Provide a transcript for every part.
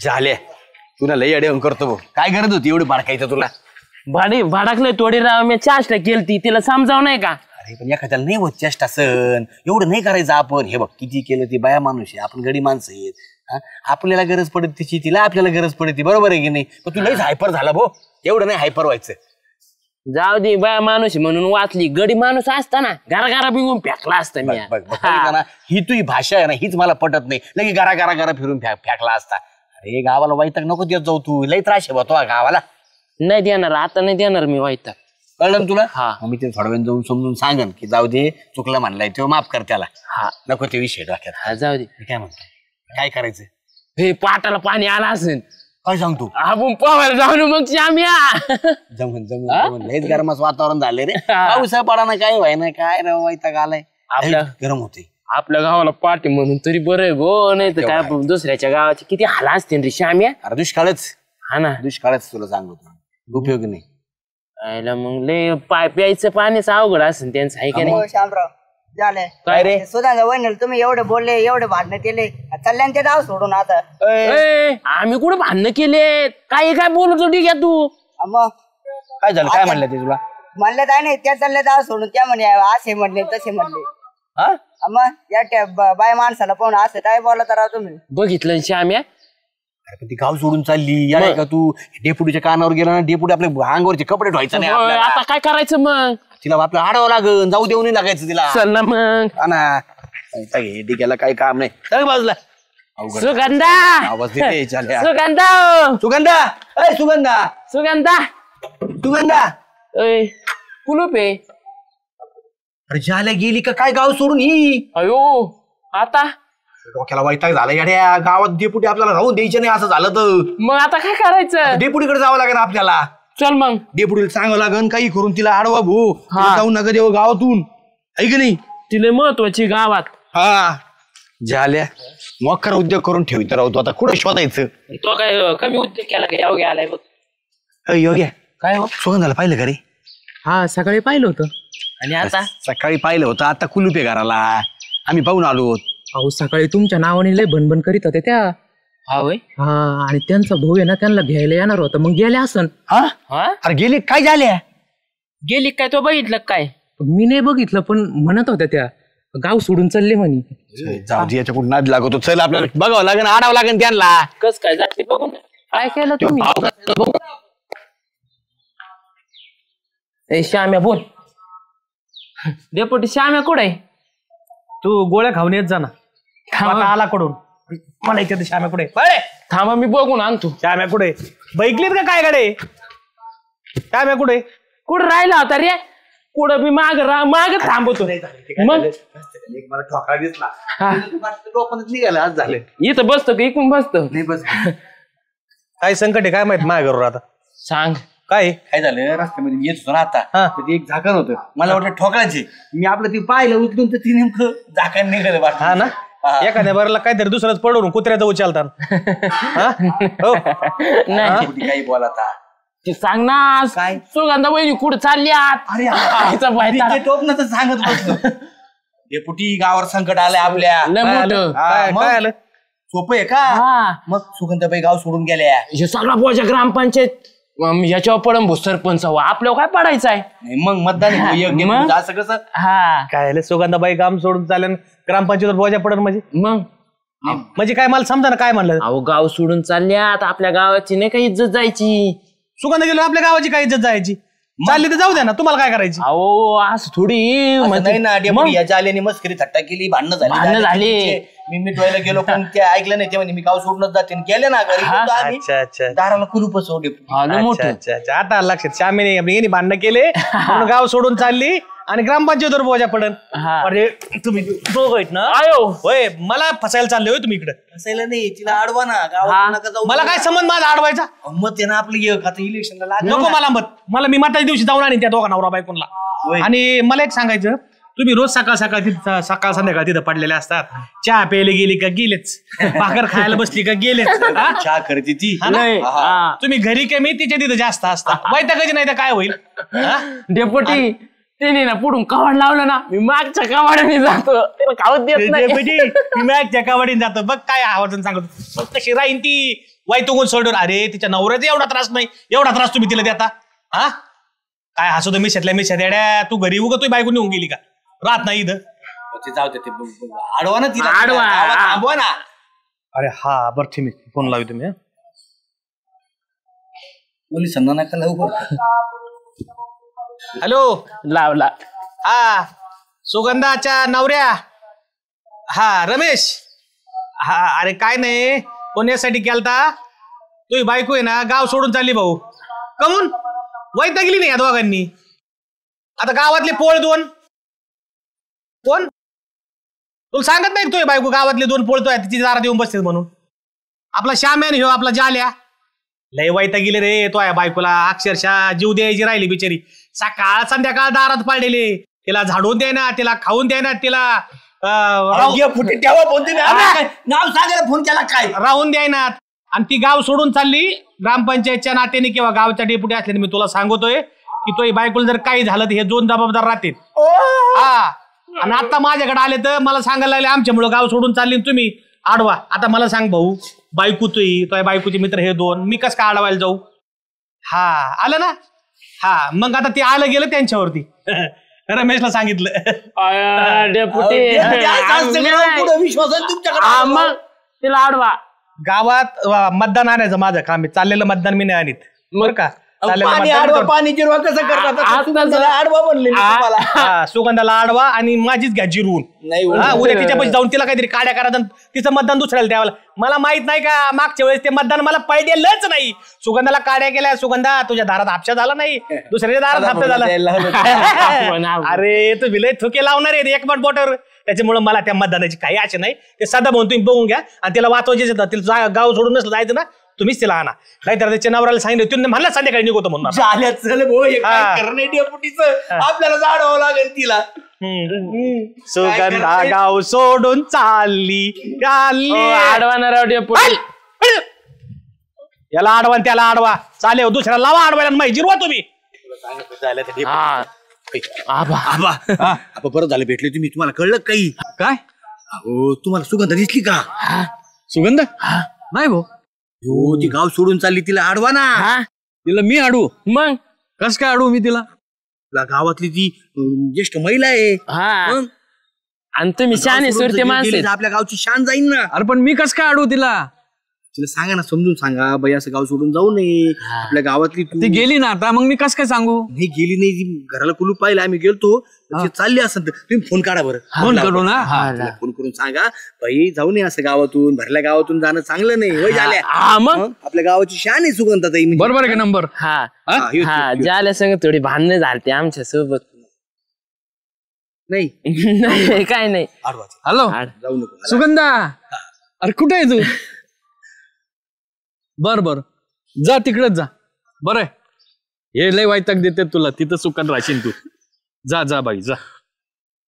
झाले तुला लई अडवून करतो भाऊ. काय गरज होती एवढी बाडकायचं तुला? भाडकलंय थोडी राव मी चेष्टा केलती तिला समजाव नाही का? अरे पण एखाद्याला नाही होत चेष्टा सण एवढं नाही करायचं आपण. हे बघ किती केलं ती बाया माणूस आहे आपण गडी माणसं आहेत. आपल्याला गरज पडत तिची तिला आपल्याला गरज पडते बरोबर आहे की नाही? पण तू लईच हायपर झाला भाऊ. एवढं नाही हायपर व्हायचं. जाऊ दे बाया माणूस म्हणून वाचली गडी माणूस असताना घरा बिंगून फेकला असता मी. ही तुझी भाषा आहे ना हीच मला पटत नाही. लगे गारा फिरून फेकला असता. अरे गावाला वैताग नको देत जाऊ तू. लई त्रास आहे बा गावाला. नाही देणार आता नाही देणार मी वैताग. कळलं ना तुला? हा मी ते थोड्या वेळ जाऊन समजून सांगन की जाऊ दे चुकलं म्हणलाय तेव्हा माफ कर त्याला. हा नको ते विषय डोक्यात. हा जाऊ दे. काय म्हणतो काय करायचं? हे पाटाला पाणी आला असेल. काय सांगतो? आपण पोहायला जाऊन मग श्याम्या. जमून लयच गरमच वातावरण झाले रे. पावसा पडा ना काय व्हाय ना काय रे वैताग आलाय. आपल्या गरम होते आपल्या गावाला पाठी म्हणून तरी बरं आहे गो. नाही तर काय दुसऱ्याच्या गावाचे किती हाला असतील रे श्याम्या. अरे दुष्काळच. हा ना दुष्काळच तुला सांगतो उपयोग नाही. आयला मग लय प्यायचं पाणीच अवघड असेल त्यांचं आहे का नाही? शामराव झालंय काय रे? सुधांचा वहिनी तुम्ही एवढे बोलले एवढे भांडणं केले चालल्यान ते डाव सोडून आता. आम्ही कुठे भांडणं केले? काय बोलतो ठीक आहे तू? मग काय झालं? काय म्हणलं ते तुला? म्हणलं काय नाही त्या चालल्या डाव सोडून त्या म्हणे असे म्हणले तसे म्हणले. मग या बाय माणसाला पाहून असं काय बोलत राहा तुम्ही. बघितलं श्याम्या ती गाव सोडून चालली यार का तू? डेपुटीच्या कानावर गेला ना डेपुटी आपल्या अंगावरचे कपडे धुवायचे नाही आपल्याला. आता काय करायचं मग? तिला आपलं आडावं लागन जाऊ देऊ नाही लागायचं तिला. चल ना मग. डिग्याला काही काम नाही. चल बाजूला. सुगंधा आवाज देते चाल्या. सुगंधा सुगंधा अय सुगंधा सुगंधा सुगंधा कुलूप आहे. अरे झाल्या गेली का काय गाव सोडून ही? अयो आता डोक्याला वैताग झाला याड्या. गावात डेपुटी आपल्याला राहून द्यायचे नाही असं झालं तर मग आता काय करायचं? डेपुटीकडे जावं लागेल आपल्याला. चल मग डेपुटीला सांगावं लागेल काही करून तिला आडवा भाऊ जाऊ नका देव गावातून ऐक नाही. तिला महत्वाची गावात. हा झाल्या मोकार उद्योग करून ठेवित राहतो आता कुठं शोधायचं? तो काय कमी उद्योग केला का? योग्य आलाय बघ. योग्य काय हो? सुगंधाला पाहिलं का रे? हा सकाळी पाहिलं होतं. आणि आता सकाळी पाहिलं होतं आता कुलूपे घराला आम्ही पाहून आलो. अहो सकाळी तुमच्या नावाने लय भनभन करीत होते त्या. हा वय. हा आणि त्यांचा भाऊ आहे ना त्यांना घ्यायला येणार होता मग गेले असन. अरे गेले काय झाल्या? गेली काय? तो बघितलं काय? मी नाही बघितलं पण म्हणत होत्या त्या गाव सोडून चालले म्हणे. जाऊ दे याच्या कुठं नाद लागतो. चल आपल्याला बघावं लागेल आडावं लागेल त्यांना. कस काय जाते बघून काय केलं तुम्ही? श्याम्या बोल. डेपुटी श्याम्या कुठे आहे? तू गोळ्या खाऊन येत जा ना. आला कडून मला इथे श्याम्या कुठे? थांबा मी बघून आणतो. श्याम्या कुठे? बैकलीत का काय कडे? श्याम्या कुठे? कुठं राहिला होता रे? कुठं मी माग थांबवतो. मग मला ठोकळा दिसला निघाला आज झाले. इथं बसतो का इकडून बसतो? नाही बस. काय संकट आहे काय माहित माझ्या घरून आता? सांग काय झालं? रस्त्यामध्ये येत होतो ना आता ते एक झाकण होतं मला वाटतं ठोकळाचे. मी आपलं ते पाहिलं उचलून तर ती नेमकं झाकण निघालं. हा ना एखाद्या बरला काहीतरी दुसरंच पडवून कुत्र्याचं उचलतात. नाही काही बोलाता ते सांग ना. काय? सुगंधा वहिनी कुठं चालली आत? टोपणाचं सांगत बसलो. डेपुटी गावावर संकट आलंय आपल्या. काय आलं? सोपं आहे का? मग सुगंधाबाई गाव सोडून गेल्या. हे सगळा बोजा ग्रामपंचायत याच्यावर पडम भो सरपंच आपल्यावर काय पडायचं आहे? मग मतदान असं कसं? हा काय सुगंधाबाई काम सोडून चालेल ग्रामपंचायत बोजा पडल मग म्हणजे काय मला समजा ना काय म्हणलं? अहो गाव सोडून चालल्यात आपल्या गावाची नाही काही इज्जत जायची. सुगंधा गेलो आपल्या गावाची काय इज्जत जायची? चालली तर जाऊ द्या ना तुम्हाला काय करायची? अहो असं थोडी नाही ना डेपुटी याच्या आल्याने मस्करी थट्टा केली भांडणं झाली. मी मिटवायला गेलो पण ते ऐकलं नाही. तेव्हा मी गाव सोडूनच जाते गेले ना घरी. अच्छा दाराला कुलूप सोडे. अच्छा आता लक्षात श्यामीने यांनी भांडणं केले म्हणून गाव सोडून चालली आणि ग्रामपंचायतीवर बोजा पडल. अरे तुम्ही दोघ आहेत ना? आयो होय मला फसायला चालले होय तुम्ही इकडे? फसायला नाही तिला अडवा ना गावात नका जाऊ. मला काय संबंध माझा अडवायचा? मत आहे ना आपलं आता इलेक्शनला नको मला मला मी मताच्या दिवशी जाऊन आणि त्या दोघा नवरा बायकोनला. आणि मला एक सांगायचं तुम्ही रोज सकाळ संध्याकाळ तिथं पडलेले असतात. चहा प्यायला गेली का गेलेच, भाकर खायला बसली का गेलेच. चहा करते ती. तुम्ही घरी कमी तिच्या तिथं जास्त असतात. वैतागाची नाही तर काय होईल? डेपुटी त्याने ना पुढून कवाड लावलं ना मी मागच्या कवाडाने जातो. त्याला खावत देत नाही. मी मागच्या कवाडीने जातो. बघ काय आवाज सांगतो कशी राहीन ती. वैतुंगून सोडून. अरे तिच्या नवऱ्याचा एवढा त्रास नाही, एवढा त्रास तुम्ही तिला देता. हा काय हसू मिशातल्या मिशात येड्या, तू घरी उगा तुझी बायको नेऊन गेली का? राहत नाही इथं. जाऊ दे, अडवा ना तिला, अडवा. थांबवा ना. अरे हा बरं ठीक आहे, फोन लावू तुम्ही. पोलिसांना नका लवकर. हॅलो, लावला. हा सुगंधाच्या नवऱ्या. हा रमेश. हा अरे काय नाही, पुण्यासाठी केलता. तुझी बायको आहे ना गाव सोडून चालली भाऊ. कमून वैतागली नाही या दोघांनी. आता गावातले पोळ दोन कोण तुला सांगत नाही तुझी बायको गावातले दोन पोळतोय तिची दारात येऊन बसते म्हणून. आपला श्याम्यान ह्यो आपला जाल्या लय वैतागिले रे. तो आहे बायकोला अक्षरशः जीव द्यायची राहिली बिचारी. सकाळ संध्याकाळ दारात पाडलेले. तिला झाडून द्यायना, तिला खाऊन द्यायना, तिला तेव्हा फोन तुम्ही नाव सांगायला फोन केला काय? राहून द्यायनात. आणि ती गाव सोडून चालली. ग्रामपंचायतच्या नात्याने किंवा गावच्या डेप्युटी असल्याने मी तुला सांगतोय की तो बायकोला जर काही झालं तर हे दोन जबाबदार राहतील. हा आणि आता माझ्याकडे आले तर मला सांगायला लागले आमच्यामुळे गाव सोडून चालली तुम्ही आडवा. आता मला सांग भाऊ, बायको तुझी बायकोचे मित्र हे दोन, मी कस काय आडवायला जाऊ? हा आलं ना. हा मग आता ते आलं गेलं त्यांच्यावरती. रमेशला सांगितलं. डेपुटी विश्वास आहे तुमच्याकडे. मग तिला आडवा. गावात मतदान आणायचं माझं काम आहे. चाललेलं मतदान मी नाही आणीत बरं का. पाणी जिरवा कसं करतात? आडवा बनले सुगंधाला आडवा आणि माझीच घ्या जिरवून. उद्या तिच्यापाशी जाऊन तिला काहीतरी काड्या करा, तिचं मतदान दुसऱ्याला द्यावं. मला माहित नाही का मागच्या वेळेस ते मतदान मला पडलेलंच नाही. सुगंधाला काड्या केल्या. सुगंधा तुझ्या दारात हापशा झाला नाही, दुसऱ्याच्या दारात हापशा झाला. अरे तू विलय थुके लावणार आहे एकमट बोटर. त्याच्यामुळे मला त्या मतदानाची काही आशा नाही. ते सदा म्हणून तुम्ही बघून घ्या. आणि तिला वाचवायचे तिला गाव सोडून नसलं जायचं ना तुम्हीच तिला आणा. नाहीतर त्याच्या नवऱ्याला सांगितलं तुम्ही म्हणला संध्याकाळी निघतो म्हणून. आपल्याला जाडवावं लागेल तिला. सुगंधा गाव सोडून चालली आडवाना डेपुटी. याला आडवा त्याला आडवा चालेल. दुसऱ्या लावा आडवायला माहिती जिरवा तुम्ही. बरं झालं भेटले तुम्ही. तुम्हाला कळलं काही काय? हो तुम्हाला सुगंध दिसली का? सुगंध नाही भाऊ. हो ती गाव सोडून चालली, तिला आडवा ना. तिला मी अडवू? मग कस काय अडवू मी तिला? गावातली ती ज्येष्ठ महिला आहे. हा आणि तुम्ही शाने सुरते माणसं आपल्या गावची शान जाईन ना. अरे पण मी कस काय अडवू तिला? तिला सांगा ना, समजून सांगा बाई असं गाव सोडून जाऊ नये. आपल्या गावातली ती गेली ना आता, मग मी कस काय सांगू? नाही गेली नाही, ती घराला कुलूप पाहिलं आम्ही गेलतो. चालली असं तुम्ही फोन काढा बरं. फोन करू ना. फोन करून सांगा बाई जाऊ नये असं गावातून, भरल्या गावातून जाणं चांगलं नाही. होय झाल्या मग आपल्या गावाची शान आहे सुगंधाताई. बरोबर आहे का नंबर? हा ज्याला संग थोडी भांडणं झालते आमच्या सोबत. नाही काय नाही. हॅलो जाऊ नको सुगंधा, अरे कुठे आहे तू? बर जा तिकडेच जा. बरं हे लय वैताग देते तुला, तिथं सुखात राहशील तू. जा जा बाई जा.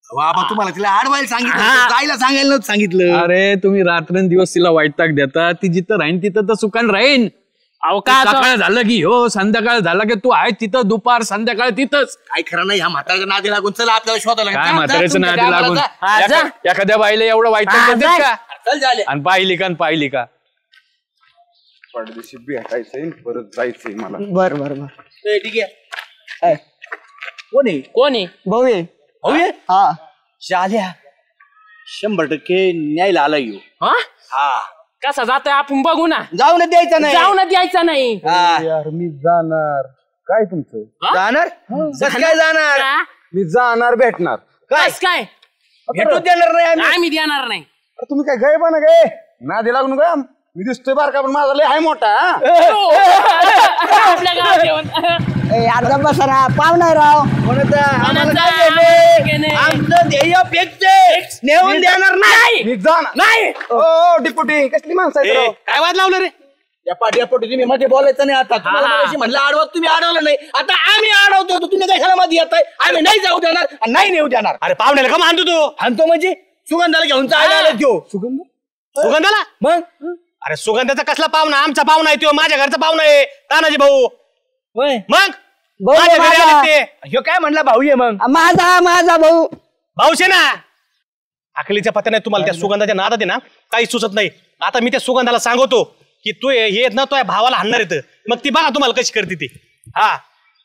बाबा तुम्हाला तिला आडवायला सांगितलं, जायला सांगायला नव्हतं सांगितलं. अरे तुम्ही रात्रंदिवस तिला वैताग देता. ती जिथं राहीन तिथं तर सुखान राहीन. अहो का सकाळ झालं की हो, संध्याकाळ झाला की तू आहे तिथं, दुपार संध्याकाळ तिथंच. काय खरं नाही ह्या म्हाताऱ्याच्या नादी लागून. चला आपल्याला शोधायला काय म्हाताऱ्याचं नादी लागून एखाद्या बाईला एवढं वैताग देतात का? चल झाले. आणि पाहिली का परदेशी भेटायचंय परत जायचंय मला. बर ठीक आहे. कोण आहे? कोणी भाऊ ये. भाऊ ये? हा शाल्या 100% न्यायला आला येऊ. हा कसा जातोय आपण बघू ना. जाऊ ना द्यायचं नाही. जाऊ ना द्यायचा नाही. यार मी जाणार. काय तुमचं? जाणार कसं काय जाणार? मी जाणार भेटणार. काय भेटू देणार नाही आम्ही. आम्ही देणार नाही. तुम्ही काय गय पण गे ना दिला का? मी दिसतोय बारका पण माझा लय हाय मोठा. आपल्या गावात येऊन अर्धा बसरा पाहुणा राव. आमचं ध्येय फिक्स नेऊन देणार नाही. मी जाणार नाही. ओ डिप्युटी कसली माणसं आहेत राव? काय वाद लावलं रे? या पाठी तुम्ही मध्ये बोलायचं नाही. आता तुम्हाला मगाशी म्हणलं आडवा, तुम्ही अडवलं नाही. आता आम्ही अडवतो, तुम्ही कशाला मध्ये येताय? आम्ही नाही जाऊ देणार आणि नाही नेऊ देणार. अरे पाहुण्याला का मानतो तू? आणतो म्हणजे सुगंधाला घेऊन चालला तो. सुगंधाला मग अरे सुगंधाचा कसला पाहुणा? आमचा पाहुणा आहे तो, माझ्या घरचा पाहुणा आहे तानाजी भाऊ. मग माझ्या घरी आले ते. ह्यो काय म्हणला भाऊ ये मग? माझा भाऊ. भाऊशे ना अकलीच्या पत्या नाही तुम्हाला. त्या सुगंधाच्या नादात आहे ना काही सुचत नाही. आता मी त्या सुगंधाला सांगतो की तू हे ना तो भावाला हाणणार येतं मग ती बघा तुम्हाला कशी करते ती. हा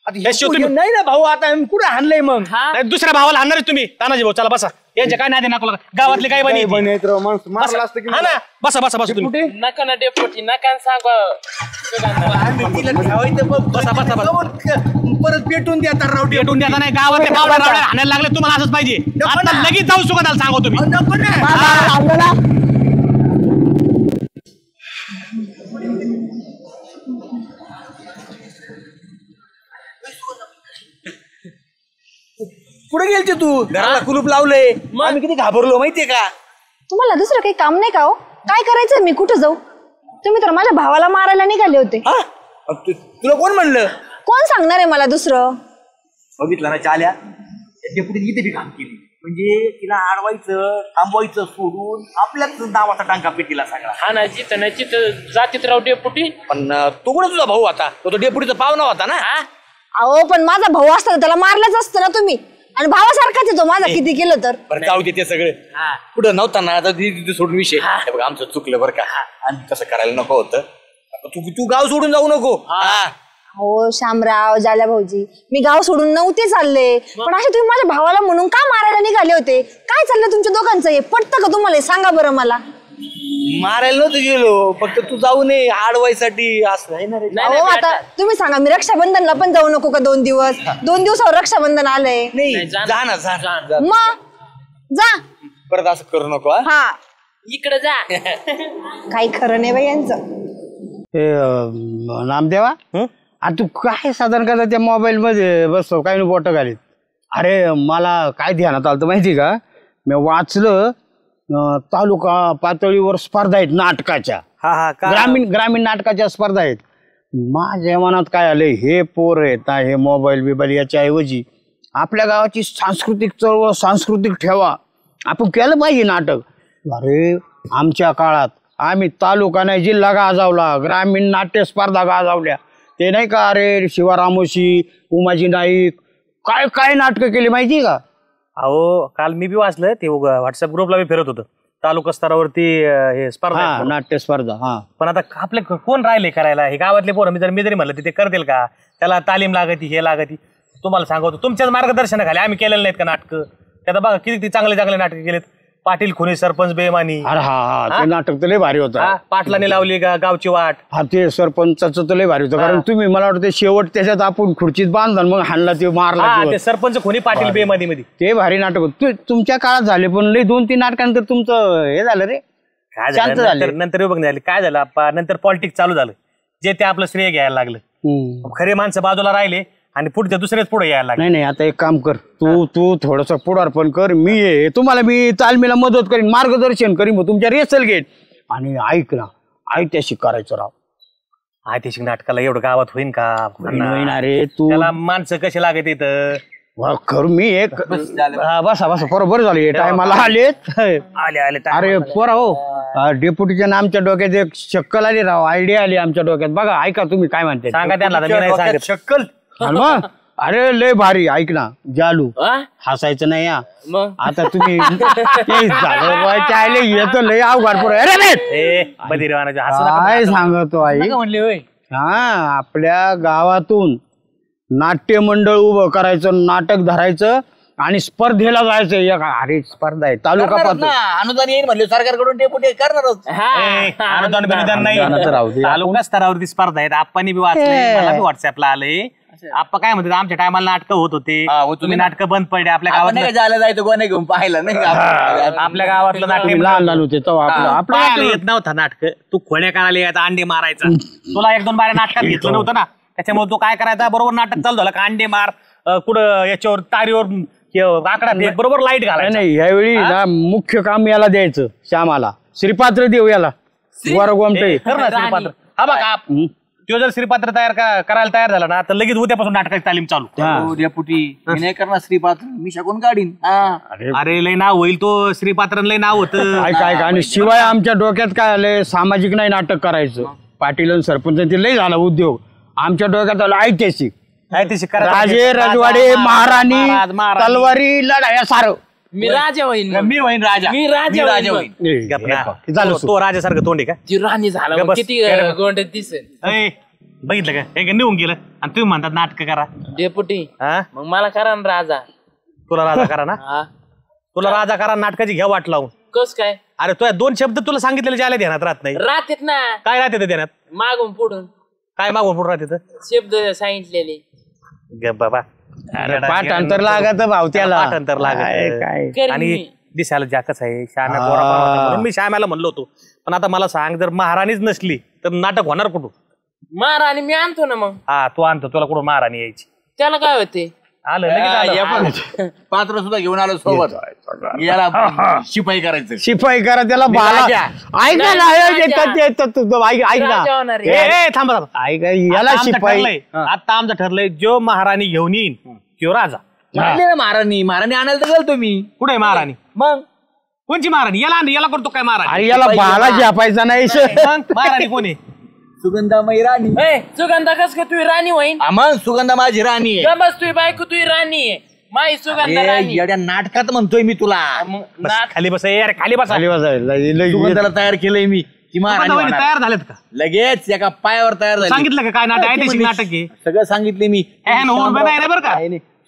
नाही ना भाऊ आता कुठे हाणलंय मग नाही, दुसऱ्या भावाला हाणणार तुम्ही. तानाजी भाऊ चला बसा. यांच्या काय नाही नको गावातले काय बनी मारला असतं की हा ना बसा बसा बसा तुम्ही. नका ना डेपोटी नका सांग बसा बसा बसा. परत पेटून द्या राव भेटून द्या नाही गावातल्या गावाला हाणायला लागले तुम्हाला असंच पाहिजे. आता लगेच जाऊ सुगंधाला सांगू तुम्ही. कुठे गेलते तू घराला कुलूप लावलंय आम्ही किती घाबरलो माहितीये का. तुम्हाला दुसरं काही काम नाही का हो? काय करायचं मी कुठं जाऊ? तुम्ही तर माझ्या भावाला मारायला निघाले होते. तुला कोण म्हणलं? कोण सांगणार आहे मला दुसरं? बघितलं ना चाल्या डेपुटी इथे बी काम केली म्हणजे तिला अडवायचं थांबवायचं सोडून आपल्याच नावाचा टांका पेटीला सगळा. हा ना जिथं नाही तिथं जातीत राव डेपुटी. पण तो कुठं तुझा भाऊ आता तो डेपुटीचा पाहुणा होता ना. अहो पण माझा भाऊ असता तर त्याला मारलंच असतं ना तुम्ही. आणि भावासारखाच आहे तो माझा किती केलं तर. बरं जाऊ दे ते सगळे कुठं नव्हता ना आता तिथे सोडून विषय. हे बघ आमचं चुकलं बरं का आणि तसं करायला नको होतं. तू गाव सोडून जाऊ नको. हो शामराव जाल्या भाऊजी मी गाव सोडून नव्हते चालले पण असे तुम्ही माझ्या भावाला म्हणून का मारायला निघाले होते? काय चाललंय तुमच्या दोघांचं? हे पटतं का तुम्हाला? सांगा बरं मला. मारायला नव्हतं गेलो फक्त तू जाऊ नये अडवायसाठी असं आहे ना रे. अहो आता तुम्ही सांगा मी रक्षाबंधनला पण जाऊ नको का? 2 दिवस 2 दिवसावर रक्षाबंधन आलंय. नाही जा ना जा. मग जा परत असं करू नको. हा इकडे जा. काही खरं नाही बाई यांचं. नामदेवा आता तू काय साधारण करता त्या मोबाईल मध्ये बसतो काय बोट घालीत. अरे मला काय ध्यानात आलं माहिती का मी वाचलं तालुका पातळीवर स्पर्धा आहेत नाटकाच्या. ग्रामीण नाटकाच्या स्पर्धा आहेत. माझ्या मनात काय आलंय हे पोर आहेत हे मोबाईल बिबाईल याच्या ऐवजी आपल्या गावाची सांस्कृतिक चळवळ सांस्कृतिक ठेवा आपण केलं पाहिजे नाटक. अरे आमच्या काळात आम्ही तालुका नाही जिल्हा गाजवला ग्रामीण नाट्य स्पर्धा गाजवल्या. ते नाही का अरे शिवारामोशी उमाजी नाईक काय काय नाटकं केली माहिती का. अहो काल मी बी वाचलं ते व्हॉट्सअप ग्रुपला बी फिरत होतं तालुका स्तरावरती हे स्पर्धा नाट्य स्पर्धा. पण आता आपले कोण राहिले करायला? हे गावातले पोरं मी जरी म्हणलं ते करतील का? त्याला तालीम लागती हे लागती. तुम्हाला सांगतो तुमच्याच मार्गदर्शनाखाली आम्ही केलेलं नाहीत का नाटकं? त्यात बघा किती चांगले चांगले नाटकं केलेत. पाटील खुनी सरपंच बेमानी. अरे हा ते नाटक तर लय भारी होतं. पाटलाने लावली गावची वाट. हा ते सरपंचाचं तर लय भारी होतं कारण तुम्ही मला वाटतं शेवट त्याच्यात आपण खुर्चीत बांधला मग हाणला ते मारला ते सरपंच खुनी पाटील बेमानी मध्ये ते भारी नाटक होतं. तुमच्या काळात झाले पण लय 2-3 नाटकानंतर तुमचं हे झालं रे. काय झालं नंतर बघ झाली काय झालं आप्पा नंतर पॉलिटिक्स चालू झालं जे ते आपलं श्रेय घ्यायला लागलं. खरे माणसं बाजूला राहिले आणि पुढच्या दुसरेच पुढे यायला लागले. नाही आता एक काम कर तू थोडस पुढारपण कर. मी तुम्हाला मी तालमीला मदत करीन मार्गदर्शन करीन मग तुमच्या रेसल घेईन. आणि ऐक ना ऐतिहासिक करायचं राव. ऐतिहासिक नाटकाला एवढं गावात होईन का? अरे तू त्याला माणसं कशी लागत इथं करू मी एक बसा बरोबर झाले टायमाला आलेत. आले अरे पोरा हो डेप्युटीच्या आमच्या डोक्यात एक शक्कल आली राव आयडिया आली आमच्या डोक्यात. बघा ऐका तुम्ही काय म्हणते सांगा त्यांना. शक्कल मग अरे लय भारी ऐक ना जालू हसायचं नाही या आता तुम्ही येतो लय अवघड काय सांगतो आई हा आपल्या गावातून नाट्य मंडळ उभं करायचं नाटक धरायचं आणि स्पर्धेला जायचं. अरे स्पर्धा आहे तालुका अनुदान येईल म्हणले सरकारकडून डेपुटी करणारच. अनुदान बिनुदान नाही तालुका स्तरावरती स्पर्धा आहेत. आप्पानी बी वाचले मला बी व्हॉट्सअपला आले. आप्पा काय म्हणतात आमच्या टायमाला नाटकं होत होते तुम्ही नाटकं बंद पडले आपल्या गावात नाही जायला जायचं कोणी घेऊन पाहिलं नाही आपल्या गावातलं नाट्य लहान होते आपल्याला येत नव्हता नाटक. तू खोड्या करायला यायचा अंडे मारायचा. तुला 1-2 बाऱ्या नाटकात घेतलं नव्हतं ना त्याच्यामुळे तो काय करायचा बरोबर नाटक चालू झालं का अंडे मार कुठं याच्यावर तारीवर आकडा बरोबर लाईट घालायला. नाही यावेळी ना मुख्य काम याला द्यायचं श्यामाला श्रीपात्र देऊ याला वर गोमटे श्रीपात्र. हा बघा तो जर श्रीपात्र करायला तयार झाला ना तर लगेच उद्यापासून नाटकाची तालीम चालू. डेपुटी मी नाही करणार श्रीपात्र मी शकून काढीन. अरे लय नाव होईल तो श्रीपात्र लय नाव होतं. काय आणि शिवाय आमच्या डोक्यात काय आलंय सामाजिक नाही नाटक करायचं. पाटील आणि सरपंच ते लय झाला उद्योग. आमच्या डोक्यात आलं ऐतिहासिक राजे रजवाडे महाराणी तलवारी लढाया सारं मी राजा होईन मग. मी होईन राजा मी राजा होईन मग. गप ना. झालं तो राजासारखं तोंड आहे का ती राणी झाला गप मग बस. किती गोंड दिसेल. अय, बघितलं का हे निघून गेलं आणि तुम्ही म्हणतात नाटक करा डेपुटी हा मग मला करा ना राजा. तुला राजा करा ना हा तुला राजा करा नाटकाची घ्या वाट लावून. कस काय अरे तुला 2 शब्द तुला सांगितलेले ज्याला ध्यानात राहत नाही. राहतेत ना काय राहते ते ध्यानात मागून पुढून काय मागून पुढे राहते शब्द सांगितलेले. ग बाबा पाठांतर लागत भाव त्याला पाठांतर लागत. काय करीन आणि मी. दिसायला जाकच आहे श्याम्या गोरा पान होता म्हणून मी श्याम्याला म्हणलो होतो. पण आता मला सांग जर महाराणीच नसली तर नाटक होणार कुठून. महाराणी मी आणतो ना मग. हा तू आणतो तुला कुठून महाराणी यायची. त्याला काय होते. आलं लगेच आलं. पात्र सुद्धा घेऊन आलो सोबत याला शिपाई करायचं. शिपाई करा त्याला बाला राजा. ऐका ना ऐक ना राजा होणार आहे. ए, ए, थांबा थांबा ऐका याला आता आमचं शिपाई ठरलंय. आता आमचं ठरलंय जो महाराणी घेऊन येईन तो राजा. म्हणले ना महाराणी आणायला तर गेलो मी. कुठे महाराणी मग कोणची महाराणी याला करतो काय महाराणी आणि याला बाला झेपायचा नाही मग महाराणी कोणी सुगंधामयी राणी. सुगंधा कस का तुझी राणी होईन. मग सुगंधा माझी राणी आहे. गमस तुझी बायको तुझी राणी आहे. माई सुगंधा ए, राणी. येड्या नाटकात म्हणतोय मी तुला. मग बस, नाट- खाली बस यार खाली बस खाली बसायला सुगंधाला तयार केलंय मी ती महाराणी होणार. तयार झालेत का लगेच एका पायावर तयार झाली. सांगितलं का काय नाटक आहे त्याची नाटक आहे सगळं सांगितले मी. उभं नाही रे बरं का.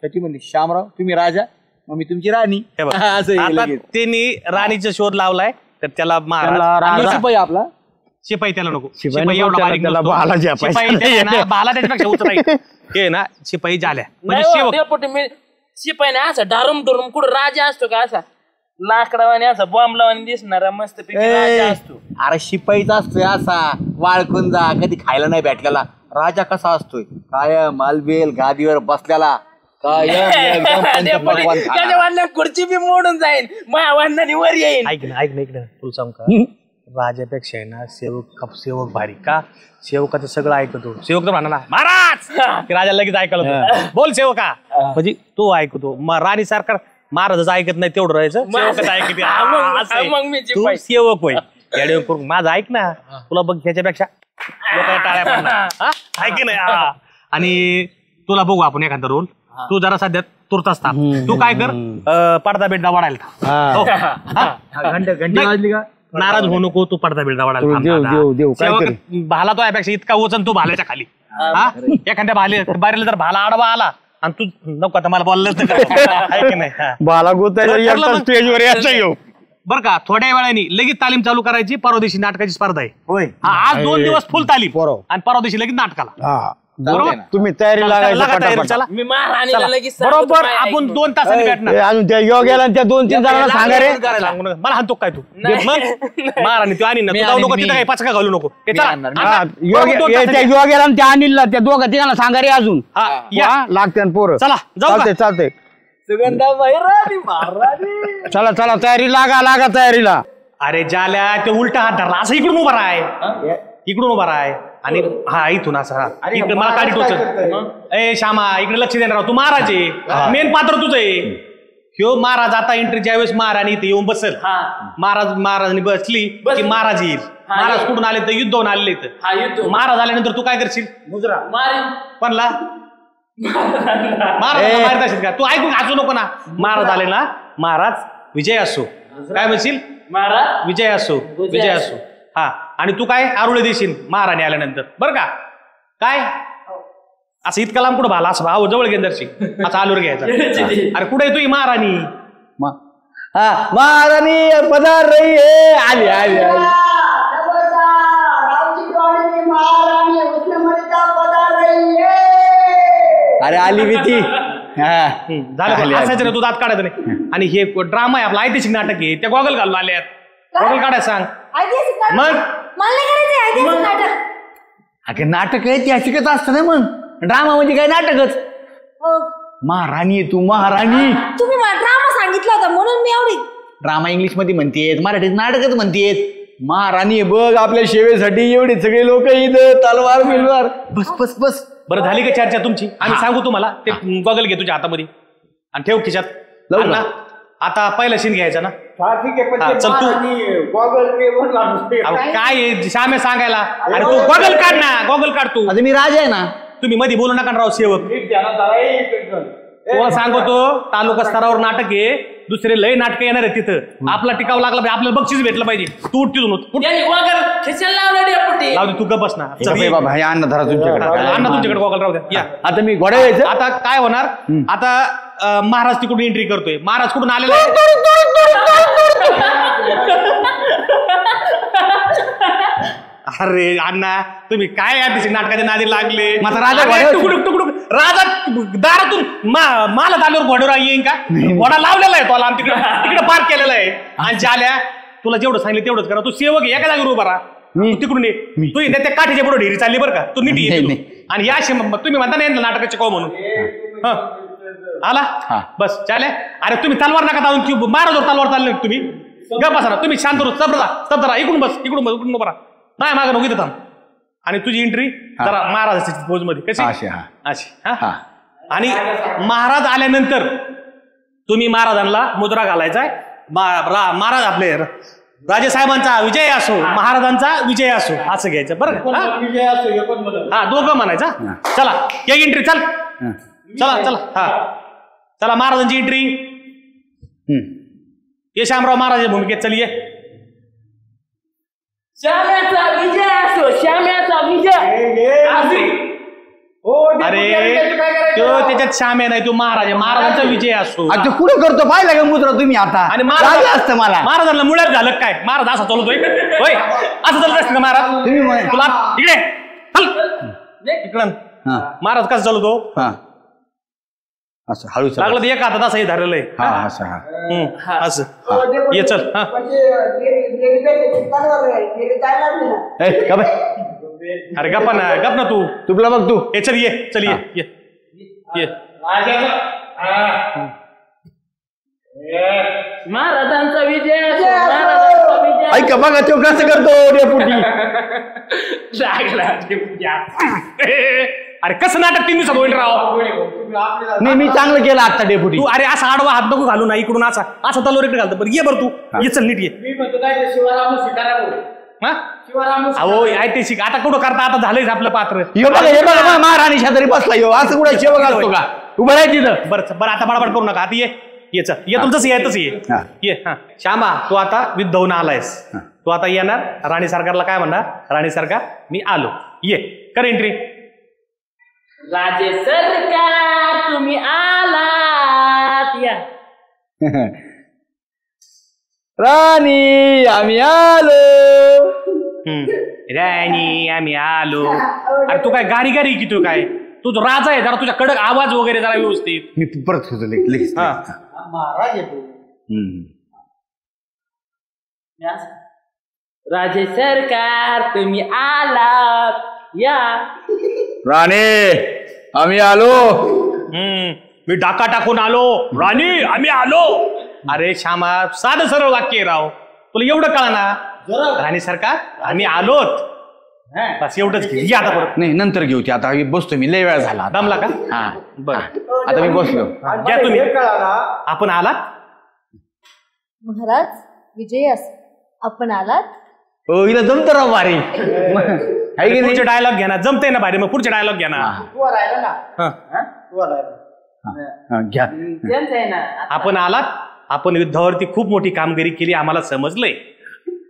त्याची म्हणली शामराव तुम्ही राजा मग मी तुमची राणी. हे बघ, असं आहे आता लगेच. त्यांनी राणीचा शोध लावलाय तर त्याला महाराज आणि शिपाई आपला शिपाई त्याला नको शिपाई शिपाई नको, एवढा त्याला- बारीक त्याला नसतो. भाला झेपायचा शिपाई ते ना, भाला त्याच्यापेक्षा उच राहील. हे ना शिपाई झाल्या म्हणजे नाही हो, शेवक डेपुटी मी शिपाई नाही असं डारून डरून कुठं राजा असतो का असा लाकडावाने असा बॉम्ब लावाने दिसणारा मस्त राजा असतो. अरे शिपाईचा असतोय असा वाळकून जा कधी खायला नाही भेटलेला. राजा कसा असतोय काय मालबेल गादीवर बसलेला काय एकदम डेपुटी, पंचपक्वान्न खाणारा. त्याच्या वाटल्या खुर्ची बी मोडून जाईल माझ्या वाढणारी वर येईल. ऐक ना तुला सांग का राजापेक्षा आहे ना सेवक भारी का सेवकाचं सगळं ऐकतो. सेवक तर म्हणा ना महाराज की राजा लगेच ऐकायला होतं. बोल सेवका म्हणजे तो ऐकतो राणी सरकार महाराजाचं ऐकत नाही तेवढं राहायचं सेवकाचं ऐकते. हा, मग- असं आहे. मग मी तू शिपाई. सेवक होय येडे करून माझं ऐक ना तुला बघ ह्याच्यापेक्षा लोकांना टाळ्या पडणार. हा? ऐक की नाही हा. आणि तुला बघू आपण एखादा रोल तू जरा सध्या तुरताच थांब. तू काय कर पडदा बेडदा वाढायला थांब. हो. हा? घंटी वाजली का नाराज होऊ नको तू पडदा बिडदा वाढायला थांब देव, दादा. देव, देव, काय सेवक, तरी. भाला तो यापेक्षा इतका वचन तू भाल्याच्या खाली हा एखाद्या बारीला जर भाला आडवा आला आणि तू नको आता मला बोललंच नाही हा. बाला गोतायला ठरलं एकटा मग. स्टेजवर यायचं येऊ बरं का थोड्या वेळाने लगेच तालीम चालू करायची. परवा दिवशी नाटकाची स्पर्धा आहे. होय हा, आज 2 दिवस फुल तालीम बरोबर. आणि परवा दिवशी लगेच नाटकाला. हा बरोबर तुम्ही तयारी लागायची लागा तयारीला, पटापट. चला. मी महाराणीला लगेच सांगतो बरोबर काय आपण ऐकून. 2 तासांनी भेटणार. ए, अजून त्या योग्याला आणि त्या 2-3 जणांना सांगा रे सांगू नका. मला हाणतो काय तू नाही. मग महाराणी तू आणि मी जाऊ नको आणि तिथं मी. काही पचका घालू नको हे चला. आणणार. आता, हा, बरोबर 2 तासांनी. त्या योग्याला आणि त्या अनिलला त्या दोघा तिघांना सांगा रे अजून हा, या. हा, लागते आणि पोरं चला, जाऊ का? चालते चालते सुगंधाबाई राणी महाराणी. चला चला तयारी लागा तयारीला. अरे जाल्या ते उलटा हात धरला असं इकडून उभा राहाय इकडून उभा राहाय आणि हा इथून असं हा इकडे मला काढी टोचल. ए श्यामा इकडे लक्ष देणार राव. तू महाराज आहे मेन पात्र तुझं आहे. ह्यो महाराज आता एंट्री ज्यावेळेस महाराणी इथे येऊन बसेल महाराजांनी बसली की महाराज येईल. महाराज कुठून आले तर युद्ध होऊन आलेले हा, युद्ध. महाराज आल्यानंतर तू काय करशील मुजरा मारीन. कोणला महाराज मारत असेल का तू ऐकून हसू नको ना. महाराज आले ना महाराज विजय असो काय म्हणशील महाराज विजय असो विजय असो हा आणि तू काय आरुळे देशील महाराणी आल्यानंतर बरं का काय असं इतका लांब कुठं भाला असं भाऊ जवळ घेऊन दर्शी असं आलूर घ्यायचा. अरे कुठे आहे तू ही महाराणी महाराणी पधार रही है आली आली आली. अरे आली भी ती झालं असायचं ना तू दात काढायचं नाही. आणि हे ड्रामा आहे आपला ऐतिहासिक नाटक आहे त्या गॉगल घालून आल्यात गॉगल काढायला सांग ऐतिहासिक नाटक? मग मला नाही करायचं ऐतिहासिक नाटक. अगं नाटक ऐतिहासिकच असतं ना मग ड्रामा म्हणजे काय नाटकच. हो. महाराणी आहे तू महाराणी. तुम्ही मला ड्रामा सांगितला होता म्हणून मी एवढी ड्रामा इंग्लिश मध्ये म्हणतेत मराठीत नाटकच म्हणतेत. महाराणी आहे बघ आपल्या सेवेसाठी एवढे सगळे लोक इथं तलवार बिलवार बस बस बस. बरं झाली का चर्चा तुमची आम्ही सांगू तुम्हाला ते गॉगल घे तुझ्या हातामध्ये आणि ठेव खिशात. लावू अण्णा, आता पहिला सीन घ्यायचा ना हा, चल तू अहो, काय आहे, श्यामे सांगायला अरे तू गॉगल काढ ना गॉगल काढ तू. आता मी राजा आहे ना. तुम्ही मध्ये बोलू नका ना राव सेवक तुला सांगतो तालुका स्तरावर नाटक आहे, दुसरे लय नाटक येणार आहे तिथं. आपला टिकावं लागला पाहिजे, आपल्याला बक्षीस भेटलं पाहिजे. तू उठ तिथून उठ. त्यांनी गोगल खिशाला लावलं डेपुटी. लावू दे, तू गप बस ना. बाबा हे अन्न धरा तुमच्याकडे. अण्णा तुमच्याकडे गोगल राहू द्या. या आता मी घोड्या यायचं. आता काय होणार, आता महाराज तिकडून एंट्री करतोय. महाराज कुठून आलेला आहे? अरे अण्णा तुम्ही काय या दिवशी नाटकाच्या नादी लागले. राजा दारातून मालत आल्यावर घोड्यावर येईन का? घोडा लावलेला आहे तो तिकडे तिकडे पार्क केलेला आहे. आणि ज्याल्या तुला जेवढं सांगितलं तेवढंच करा. तू सेवक एका जागेवर उभा राहा. तिकडून ये. तू त्या काठीच्या पुढे ढेरी चालली बरं का. तू नीट ये. आणि याशी तुम्ही म्हणता नाही नाटकाचे कव म्हणून आला बस चाले. अरे तुम्ही तलवार नका जाऊन महाराजवर तलवार चालले तुम्ही. गप बसा ना तुम्ही. शांत स्तब्ध इकडून बस इकडून बस बरा नाही मागं नको इथं थांब. आणि तुझी एंट्री जरा महाराजाची पोज मध्ये कशी अशी. आणि महाराज आल्यानंतर तुम्ही महाराजांना मुद्रा घालायचा. महाराज आपले राजेसाहेबांचा विजय असो, महाराजांचा विजय असो असं घ्यायचं बरं का. हा दोघं म्हणायचा. चला या एंट्री. चल चला चला. हा चला महाराजांची एंट्री. ये शामराव महाराज भूमिकेत. चल ये. श्याम्याचा विजय असो, श्याम्याचा विजय. अरे तो त्याच्यात श्याम्या नाही, तो महाराज आहे. महाराजांचा विजय असो. तू कुठे करतो पाहिलं का मुद्रा तुम्ही आता? आणि असतं मला महाराजांना मुळ्यात झालं काय? महाराज असा चालतोय होय? असं चालत असतं का महाराज? तुला इकडे इकडं महाराज कसं चालवतो? असं हळू लागलं तर एक हातात असं धरलेलं आहे. असं ये. चल अरे गप्पा ना गप ना तू. तुला बघ तू. चल ये. चल ये. महाराजांचा विजय असो, महाराजांचा विजय. ऐका बघा तो कसं करतो डेपुटी. अरे कसं नाटक 3 दिवसात होईल राव? नाही मी चांगलं केलं आता डेपुटी. तू अरे असा आडवा हात नको घालू ना. इकडून असा असा तलवार इकडे घालतो. बरं ये बरं तू ये. चल नीट ये. अहो ऐतिहासिक आता कुठं करता? आता झालंय आपलं पात्र. हे बघा महाराणी शेजारी बसला यो. असं कुठे शेव घालतो का? उभं राहायची तिथं. बरं आता बडबड करू नका. आता ये चल ये. तुमचं येतच ये. हा श्यामा तू आता विद्धवून आलायस. तू आता येणार. राणी सरकारला काय म्हणणार? राणी सरकार मी आलो. ये कर एंट्री. राजे सरकार तुम्ही आलात. या राणी आम्ही आलो. राणी आम्ही आलो. अरे तू काय गारी गारी की तू काय? तू राजा आहे. जरा तुझ्या कडक आवाज वगैरे जरा व्यवस्थित. मी परत महाराज येतो. राजे सरकार तुम्ही आलात. या राणे आम्ही आलो. मी डाका टाकून आलो. राणी आम्ही आलो. अरे श्यामा साधं सरळ वाक्य आहे राव. तुला एवढं कळा ना? राणी सरकार आम्ही आलोत. बस एवढंच घे. या आता परत. नाही नंतर घेऊ ती. आता बसतो मी. लय वेळ झाला. दमला का? हा बरं आता मी बसलो. घ्या तुम्ही. आपण आलात. महाराज विजय असो, आपण आलात. हो हिला जमतं राव भारी. पुढचे डायलॉग घ्या ना. जमते ना भारी. मग पुढचे डायलॉग घ्या ना. घ्या. त्यांचं आहे ना. आपण आलात. आपण युद्धावरती खूप मोठी कामगिरी केली आम्हाला समजलंय.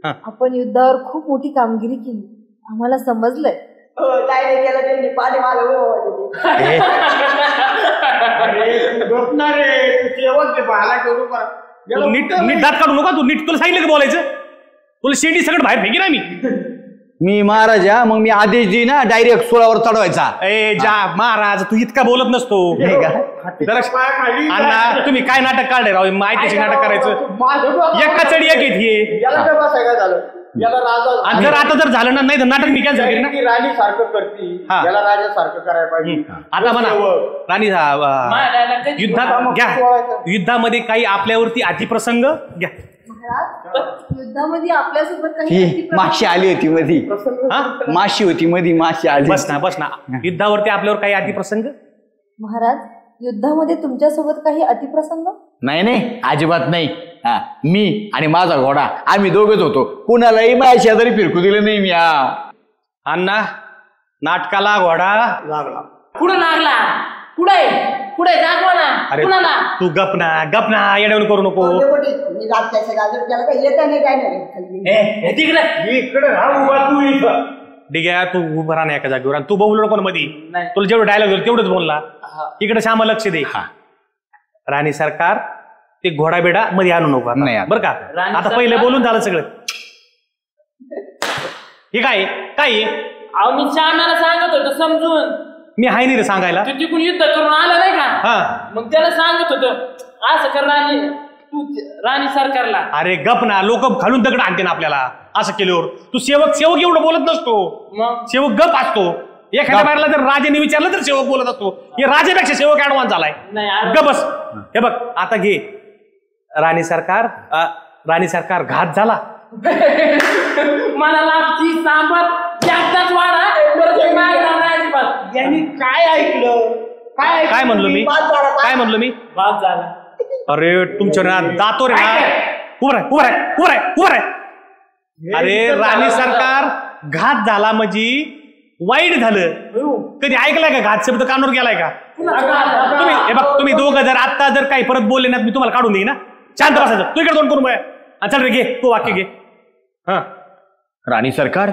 आपण युद्धावर खूप मोठी कामगिरी केली आम्हाला समजलंय. काय नाही केलं त्यांनी. पाणी मागं नीट दात काढू नका तू. नीट तुला सांगितलं का बोलायचं? तुला शेंडी सगळं बाहेर फेकी ना मी महाराजा. मग मी आदेश देईन ना डायरेक्ट 16वर चढवायचा. ए जा महाराज तू इतका बोलत नसतो. अण्णा तुम्ही काय नाटक काढले राव? माहितीचे नाटक करायचं. एक कचडी एक येते. आणि जर आता जर झालं ना नाही तर नाटक मी कॅन्सल करीन ना. राणी सारखं करती. याला राजा सारखं करायला पाहिजे. आता म्हणा राणी युद्धात घ्या. युद्धामध्ये काही आपल्यावरती अतिप्रसंग घ्या. युद्धामध्ये आपल्यासोबत काही माशी आली होती मधी. माशी होती मधी. माशी आली. बस ना. युद्धावरती आपल्यावर काही अतिप्रसंग? महाराज युद्धामध्ये तुमच्यासोबत काही अतिप्रसंग? नाही अजिबात नाही. मी आणि माझा घोडा आम्ही दोघच होतो. कुणालाही माझ्या शेजारी फिरकू दिलं नाही मी. अण्णा नाटकाला घोडा लागला. कुठं लागला? कुठे कुठे दाखवा ना अरे कुणाला तू गप ना येडवून करू नको. मी जात्याच्या गाजर त्याला काही येत नाही काय नाही. तिकडे इकडे राहू बा तू इथं. ठीक आहे तू उभं राहा एका जागेवर आणि तू बोलू नको मध्ये. तुला जेवढं डायलॉग होईल तेवढंच बोलला. इकडे श्यामा लक्ष दे. राणी सरकार ते घोडा बेडा मध्ये आणू नको बरं का. आता पहिले बोलून झालं सगळं. हे काय काय अहो मी श्यामाला सांगत होतो समजून. मी हाय नाही रे सांगायला. तू तिकडून युद्ध करून आला नाही का हा मग त्याला सांगत होतो असं कर राणी तू राणी सरकारला. अरे गप ना लोक खालून दगड आणते ना आपल्याला असं केल्यावर. तू सेवक एवढं बोलत नसतो. मग सेवक गप असतो. एखाद्या बाहेरला जर राजाने विचारलं तर सेवक बोलत असतो. हे राजापेक्षा सेवक ऍडव्हान्स झालाय. गप बस. हे बघ आता घे राणी सरकार घात झाला. मला लागची सांबर जास्तच वाढा यांनी काय ऐकलं काय म्हणलो मी बाद झाला. अरे तुमच्या ना दातो रे ना. उभं राह. अरे राणी सरकार घात झाला म्हणजे वाईट झालं. कधी ऐकलाय का घात शब्द कानूर गेलाय का तुम्ही? हे बघ तुम्ही दोघं जर आता जर काही परत बोलले ना मी तुम्हाला काढून देईन ना. शांत बसायचं. तू इकडे दोन करून बघ. चल रे घे तू वाक्य घे. हा राणी सरकार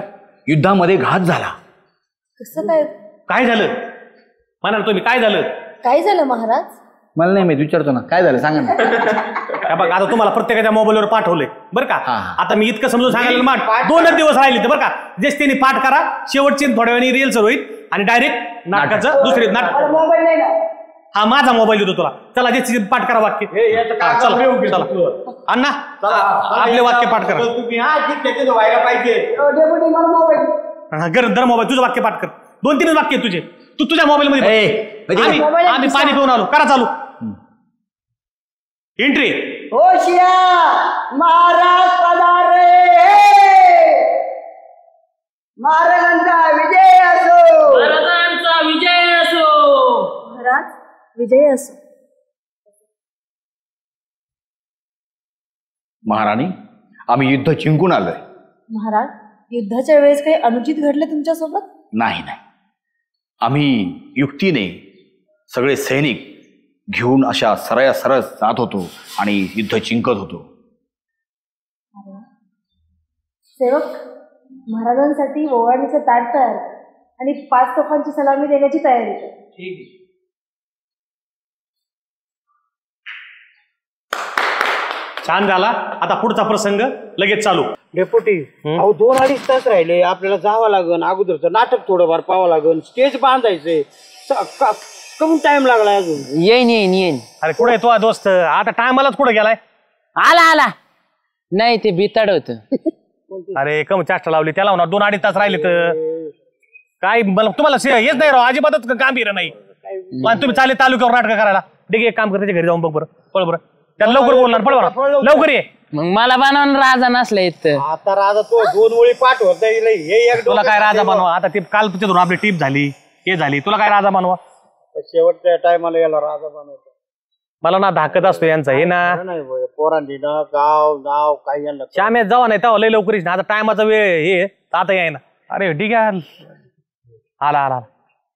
युद्धामध्ये घात झाला. कसं काय काय झालं म्हणाल तुम्ही? काय झालं? काय झालं महाराज? मला नाही माहित विचारतो ना काय झालं सांगा ना. हे बघ आता तुम्हाला प्रत्येकाच्या मोबाईलवर पाठवलंय बरं का. आता मी इतकं समजून सांगायला माठ 2 दिवस राहिले बरं का. जेच त्यांनी पाठ करा शेवटची थोड्या वेळाने रिअल सुरू होईल आणि डायरेक्ट नाटकाचं दुसरे नाटक. मोबाईल नाही ना. हा माझा मोबाईल देतो तुला. चला जे पाठ करा वाक्य. चला अण्णा आपले वाक्य पाठ करा. व्हायला पाहिजे. डेपुटी मला मोबाईल दर मोबाईल तुझं वाक्य पाठ कर. 2-3 वाक्य तुझे. तू तुझ्या मोबाईल मध्ये आम्ही पाणी पिऊन आलो. करा चालू. एंट्री. होशिया महाराज पधारे. महाराजांचा विजय असो. महाराजांचा विजय असो. महाराज विजय असो. महाराणी आम्ही युद्ध जिंकून आलोय. महाराज युद्धाच्या वेळेस काही अनुचित घडलं तुमच्यासोबत? नाही आम्ही युक्तीने सगळे सैनिक घेऊन अशा सरळ जात होतो आणि युद्ध जिंकत होतो. सेवक महाराजांसाठी ओवाळणीचं ताट तयार आणि 5 तोफांची सलामी देण्याची तयारी कर. ठीक आहे. छान झाला. आता पुढचा प्रसंग लगेच चालू. डेपुटी अहो 2-2.5 तास राहिले. आपल्याला जावं लागन. अगोदरचं नाटक थोडंफार पाहावं लागन. स्टेज बांधायचंय. कमी टाइम लागलाय अजून. येईन. अरे कुठे तो दोस्त? आता टायमालाच कुठे गेलाय? आला नाही ते बिताड होत. अरे कम चाष्टा लावली त्याला म्हणा. 2-2.5 तास राहिले तर काय मला तुम्हाला हेच नाही राव अजिबातच गंभीर नाही. पण तुम्ही चालेल तालुक्यावर नाटक करायला. ठीक एक काम कर त्याच्या घरी जाऊन बघ बरं. पळ बरं त्याला लवकर बोलणार. पळ बरं लवकर ये. मग मला बनवून राजा नसला इथं. आता राजा तो 2 ओळी पाठ होत हे. तुला काय राजा बनवा? आता ती काल तिथून आपली टीप झाली हे झाली. तुला काय राजा बनवा? शेवटच्या टायमाला याला राजा बनवतो. मला ना धाकत असतो यांचा हे ना. नाही पोरांनी ना गाव नाव काही यांना श्यामेत जावा नाही तेव्हा लय लवकर आता टायमाचा वेळ हे आता याय ना. अरे ठीक आहे. आला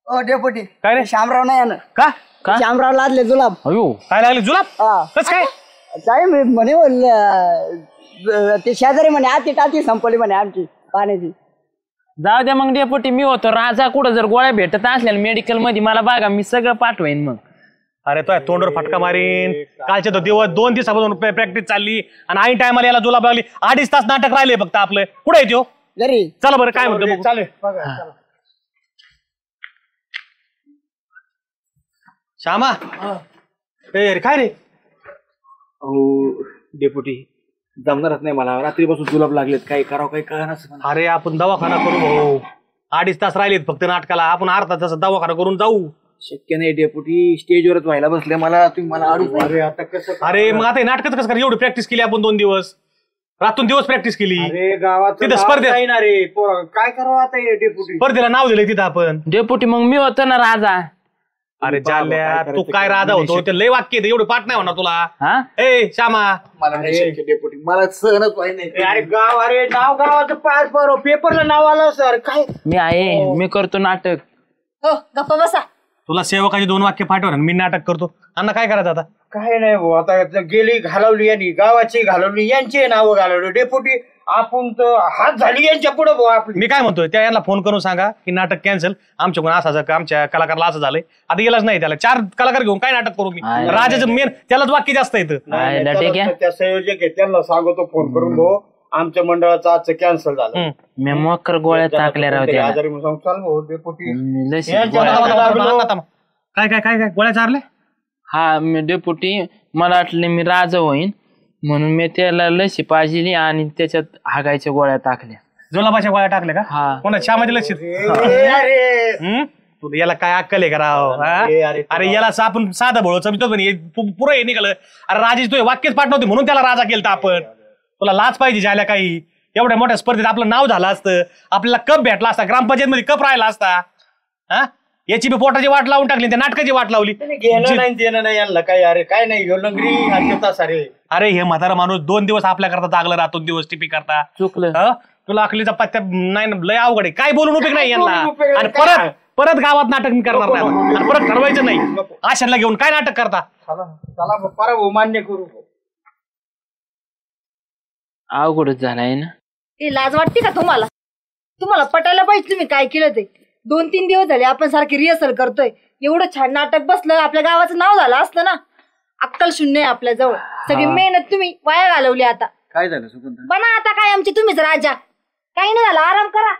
ओ डेपुटी काय रे? शामराव नाही ना. का शामराव लादले जुलाब. अयो काय लागले जुलाब? कस काय? काय म्हणे ते शेजारी म्हणे आती टाती संपली म्हणे आमची पाण्याची. जाऊ द्या मग डेपुटी मी होतो राजा. कुठं जर गोळ्या भेटत असल्या मेडिकल मध्ये मला बघा मी सगळं पाठवेन. मग अरे तो तोंडवर फटका मारीन. कालचे तो दिवस 2 दिवसापासून प्रॅक्टिस चालली आणि आई टायमाला याला जुलाब लागली. 2.5 तास नाटक राहिले फक्त आपलं. कुठे येतो घरी? चला बरं काय म्हणतो चालेल. श्यामा ए काय रे? डेपुटी जमणारच नाही मला. रात्रीपासून जुलाब लागलेत. काही करावं काही कळणार. अरे आपण दवाखाना करू भाऊ. 2.5 तास राहिलेत फक्त नाटकाला. आपण अर्धा तास दवाखाना करून जाऊ. शक्य नाही डेपुटी. स्टेजवरच व्हायला बसले मला. तुम्ही मला अडू. अरे आता कसं? अरे मग आता नाटकच कसं एवढी प्रॅक्टिस केली आपण 2 दिवस. रातून दिवस प्रॅक्टिस केली. अरे गावात तिथं स्पर्धेत रे काय करावं आता हे डेपुटी? स्पर्धेला नाव दिलंय तिथं आपण. डेपुटी मग मी होतो ना राजा. अरे जाल्या तू काय राजा होतो ते लय वाक्य एवढं पाठ नाही होणार तुला. हा ए श्यामा मला नाही शक्य डेपुटी. मला सहनच व्हाय नाही. अरे गाव अरे नाव गावाचं पास बरो पेपरला नाव आलं सर. काय मी आहे मी करतो नाटक. हो गप्पा बसा. तुला सेवकाची 2 वाक्य पाठव ना, मी नाटक करतो. अण्णा काय करायचं आता? काय नाही भाऊ, आता गेली घालवली यांनी, गावाची घालवली, यांची नावं घालवली, डेपुटी आपण तर हात झाली यांच्या पुढे भाऊ आपली. मी काय म्हणतोय, त्या यांना फोन करून सांगा की नाटक कॅन्सल, आमच्याकडून असं आमच्या कलाकाराला असं झालंय, आता गेलाच नाही, त्याला 4 कलाकार घेऊन काय नाटक करू मी? राजाचं मेन त्यालाच वाक्य जास्त येतं. त्या संयोजक आहे त्यांना सांगतो फोन करून, भाऊ आमच्या मंडळाचं आजचं कॅन्सल झालं. मी मोकर गोळ्या टाकल्या राहत्या. आजारी म्हणून चाल भाऊ डेपुटी. काय काय काय काय गोळ्या चारल्या? हा मी डेपुटी, मला वाटलं मी राजा होईन म्हणून मी त्याला लसी पाजली आणि त्याच्यात हागायच्या गोळ्या टाकल्या. जुलाबाच्या गोळ्या टाकल्या का? हा. कोणा श्यामाच्या लसीत? तुला याला काय अक्कल आहे का राव? अरे याला आपण साधं भोळचं पुरं हे निघालं. अरे राजेश तू वाक्यच पाठवते म्हणून त्याला राजा केलं आपण. तुला लाज पाहिजे जायला काही. एवढ्या मोठ्या स्पर्धेत आपलं नाव झालं असतं, आपल्याला कप भेटला असता, ग्रामपंचायत मध्ये कप राहिला असता. हा, याची बी पोटाची वाट लावून टाकली, त्या नाटकाची वाट लावली. घेणं नाही देणं नाही यांना काही. अरे काय नाही लंगरी. अरे हे म्हातारा माणूस 2 दिवस आपल्या करता जागला राहतो, दिवस टिपी करता. चुकलं. तुला अकलीचा पत्त्या नाही ना, लय अवघड आहे. काय बोलून उपयोग नाही यांना. आणि परत गावात नाटक मी करणार नाही, आणि परत ठरवायचं नाही. आशाला घेऊन काय नाटक करता? चला परवा मान्य करू. अवघडच झालाय ना. ते लाज वाटते का तुम्हाला? तुम्हाला पटायला पाहिजे तुम्ही काय केलं ते. 2-3 दिवस झाले आपण सारखी रिहर्सल करतोय. एवढं छान नाटक बसलं, आपल्या गावाचं नाव झालं असतं ना. अक्कल शून्य आहे आपल्या जवळ. सगळी मेहनत तुम्ही वाया घालवली. आता काय झालं सुगंधा? बना आता काय आमची तुम्हीच राजा. काही नाही झालं, आराम करा.